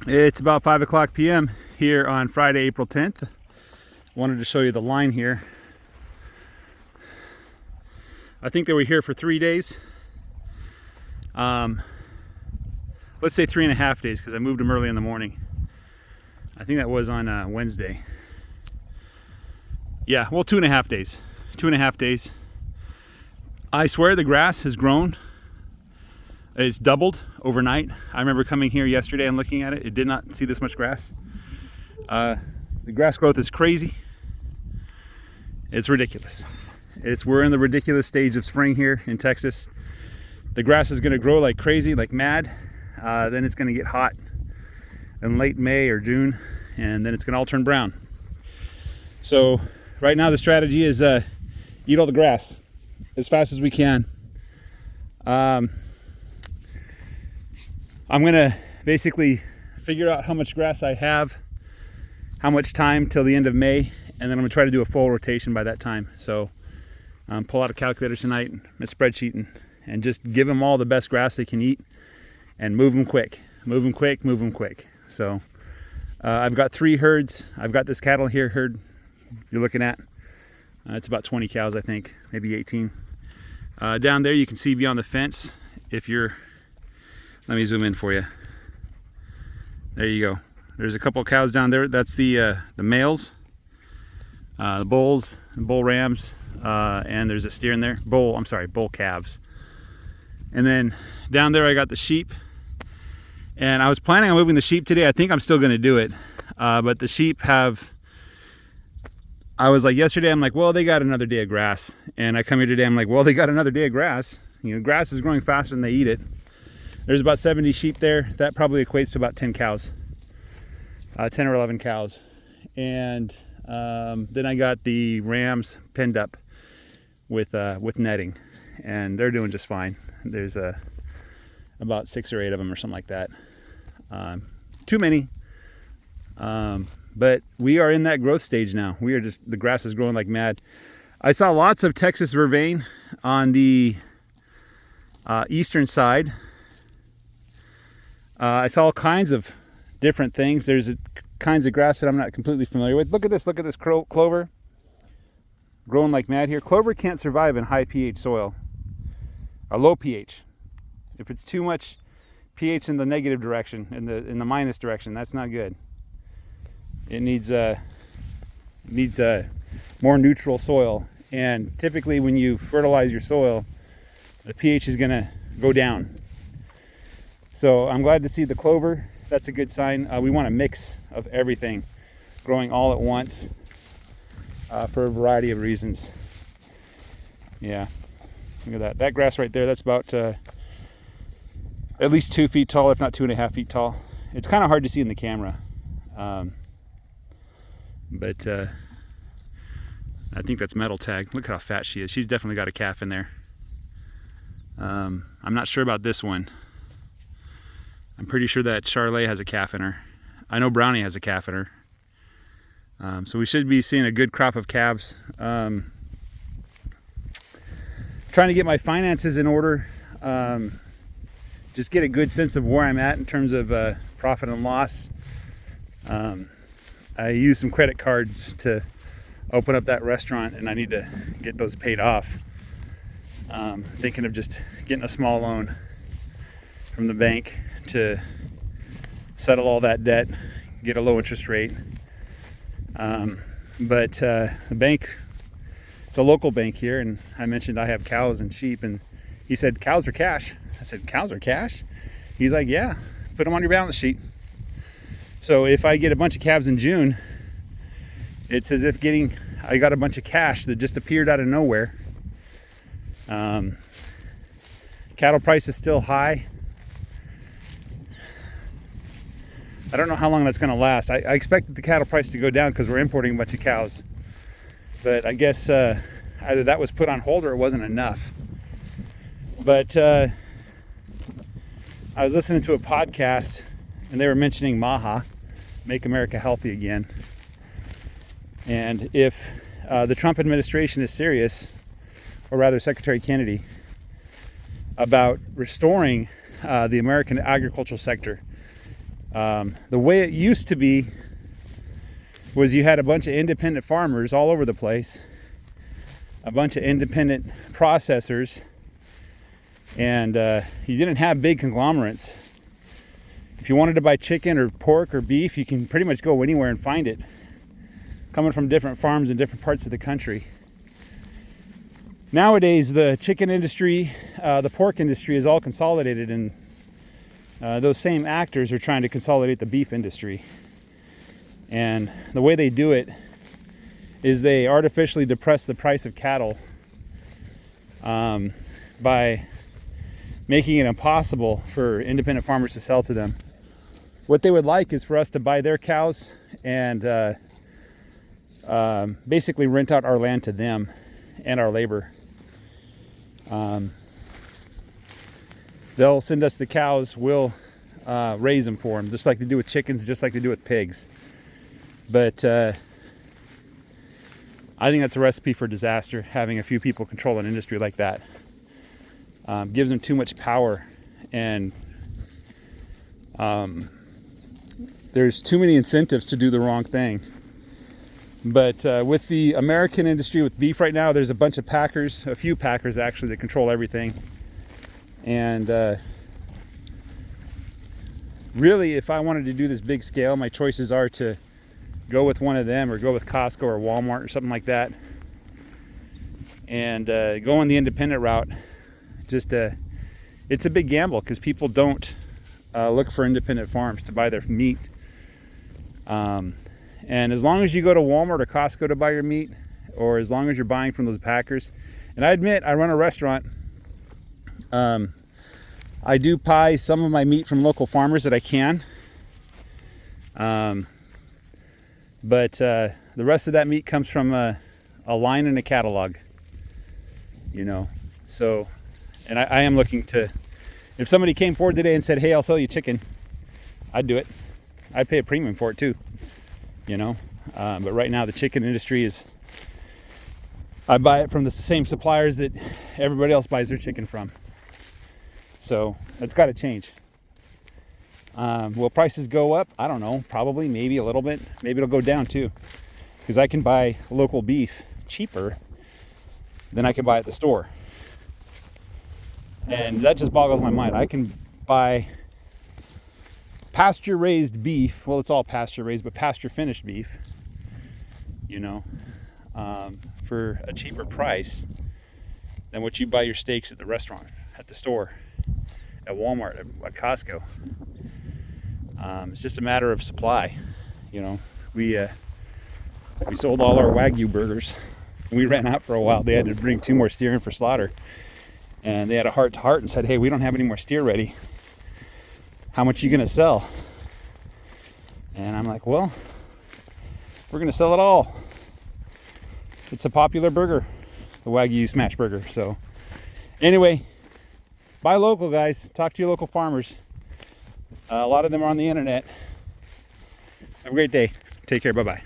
It's about 5 o'clock p.m. here on Friday, April 10th. Wanted to show you the line here. I think they were here for 3 days. Let's say 3.5 days because I moved them early in the morning. I think that was on Wednesday. Yeah, well, 2.5 days. 2.5 days. I swear the grass has grown. It's doubled overnight. I remember coming here yesterday and looking at it. It did not see this much grass. The grass growth is crazy. It's ridiculous. We're in the ridiculous stage of spring here in Texas. The grass is gonna grow like crazy, like mad. Then it's gonna get hot in late May or June, and then it's gonna all turn brown. So right now the strategy is eat all the grass as fast as we can. I'm gonna basically figure out how much grass I have, how much time till the end of May, and then I'm gonna try to do a full rotation by that time. So pull out a calculator tonight, a spreadsheet, and just give them all the best grass they can eat and move them quick, move them quick, move them quick. So I've got 3 herds. I've got this cattle here herd you're looking at. It's about 20 cows, I think, maybe 18. Down there you can see beyond the fence. Let me zoom in for you. There you go. There's a couple of cows down there. That's the males, the bulls, and bull rams, and there's a steer in there. Bull calves. And then down there I got the sheep. And I was planning on moving the sheep today. I think I'm still going to do it. But the sheep I was like yesterday, I'm like, well, they got another day of grass. And I come here today, I'm like, well, they got another day of grass. You know, grass is growing faster than they eat it. There's about 70 sheep there. That probably equates to about 10 cows, 10 or 11 cows. And then I got the rams penned up with netting, and they're doing just fine. There's about 6 or 8 of them or something like that. Too many. But we are in that growth stage now. The grass is growing like mad. I saw lots of Texas Vervaine on the eastern side. I saw all kinds of different things. There's kinds of grass that I'm not completely familiar with. Look at this clover growing like mad here. Clover can't survive in high pH soil, or low pH. If it's too much pH in the negative direction, in the minus direction, that's not good. It needs more neutral soil. And typically when you fertilize your soil, the pH is gonna go down. So I'm glad to see the clover. That's a good sign. We want a mix of everything growing all at once for a variety of reasons. Yeah, look at that. That grass right there, that's about at least 2 feet tall, if not 2.5 feet tall. It's kind of hard to see in the camera. But I think that's metal tag. Look how fat she is. She's definitely got a calf in there. I'm not sure about this one. I'm pretty sure that Charlet has a calf in her. I know Brownie has a calf in her. So we should be seeing a good crop of calves. Trying to get my finances in order. Just get a good sense of where I'm at in terms of profit and loss. I used some credit cards to open up that restaurant, and I need to get those paid off. Thinking of just getting a small loan from the bank to settle all that debt, get a low interest rate. But the bank, it's a local bank here, and I mentioned I have cows and sheep, and he said, cows are cash. I said, cows are cash? He's like, yeah, put them on your balance sheet. So if I get a bunch of calves in June, it's as if I got a bunch of cash that just appeared out of nowhere. Cattle price is still high. I don't know how long that's going to last. I expected the cattle price to go down because we're importing a bunch of cows. But I guess either that was put on hold or it wasn't enough. But I was listening to a podcast, and they were mentioning MAHA, Make America Healthy Again. And if the Trump administration is serious, or rather Secretary Kennedy, about restoring the American agricultural sector The way it used to be was you had a bunch of independent farmers all over the place, a bunch of independent processors, and you didn't have big conglomerates. If you wanted to buy chicken or pork or beef, you can pretty much go anywhere and find it, coming from different farms in different parts of the country. Nowadays, the chicken industry, the pork industry is all consolidated, and those same actors are trying to consolidate the beef industry. And the way they do it is they artificially depress the price of cattle by making it impossible for independent farmers to sell to them. What they would like is for us to buy their cows and basically rent out our land to them and our labor. They'll send us the cows, we'll raise them for them, just like they do with chickens, just like they do with pigs. But I think that's a recipe for disaster, having a few people control an industry like that. Gives them too much power, and there's too many incentives to do the wrong thing. But with the American industry, with beef right now, there's a bunch of packers, a few packers actually, that control everything. And really, if I wanted to do this big scale, my choices are to go with one of them or go with Costco or Walmart or something like that, and go on the independent route. Just it's a big gamble because people don't look for independent farms to buy their meat. And as long as you go to Walmart or Costco to buy your meat, or as long as you're buying from those packers, and I admit I run a restaurant, I do buy some of my meat from local farmers that I can. But the rest of that meat comes from a line in a catalog, you know. So, and I am looking to, if somebody came forward today and said, hey, I'll sell you chicken, I'd do it. I'd pay a premium for it too, you know. But right now the chicken industry is, I buy it from the same suppliers that everybody else buys their chicken from. So that's got to change. Will prices go up? I don't know. Probably, maybe a little bit. Maybe it'll go down too, because I can buy local beef cheaper than I can buy at the store. And that just boggles my mind. I can buy pasture raised beef. Well, it's all pasture raised, but pasture finished beef, you know, for a cheaper price than what you buy your steaks at the restaurant, at the store, at Walmart, at Costco. It's just a matter of supply, you know. We sold all our Wagyu burgers, and we ran out for a while. They had to bring 2 more steer in for slaughter, and they had a heart-to-heart and said, hey, we don't have any more steer ready. How much are you gonna sell? And I'm like, well, we're gonna sell it all. It's a popular burger, the Wagyu smash burger. So anyway, buy local, guys. Talk to your local farmers. A lot of them are on the internet. Have a great day. Take care. Bye-bye.